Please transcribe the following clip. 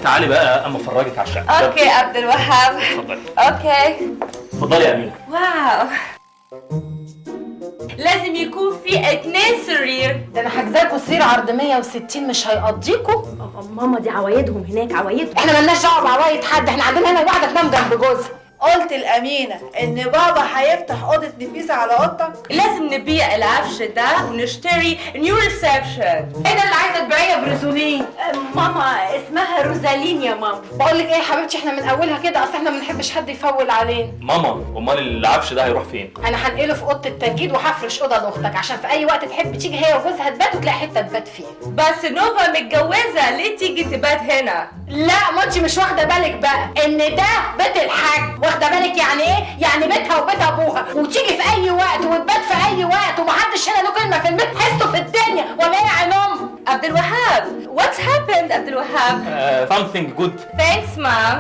تعالي بقى اما افرجك على الشقه. اوكي عبد الوهاب. اتفضلي. اوكي. اتفضلي يا امينه. واو، لازم يكون في 2 سرير. ده انا حاجزاكوا سرير عرض 160 مش هيقضيكوا. ماما دي عوايدهم هناك، عوايدهم. احنا مالناش دعوه بعوايد حد، احنا عندنا هنا واحده تنام جنب جوزها. قلت الأمينة إن بابا هيفتح أوضة نفيسة على أوضتك. لازم نبيع العفش ده ونشتري نيو ريسبشن. ايه ده اللي عايزه تبيعيها برسولين؟ ماما اسمها روزالين يا ماما. بقول لك ايه يا حبيبتي، احنا من اولها كده، اصل احنا ما بنحبش حد يفول علينا. ماما امال العفش ده هيروح فين؟ انا هنقله في اوضه التنجيد وهفرش اوضه لاختك عشان في اي وقت تحب تيجي هي وجوزها تبات وتلاقي حته تبات فيها. بس نوفا متجوزة، ليه تيجي تبات هنا؟ لا ما انت مش واخده بالك بقى ان ده بيت الحاج، واخده بالك يعني ايه؟ يعني بيتها وبيت ابوها، وتيجي في اي وقت وتبات في اي وقت، ومحدش هنا له كلمه في البيت حسه في الدنيا ولا ايه يا عين ام؟ عبد الوهاب، what's happened عبد الوهاب؟ something good. Thanks mom.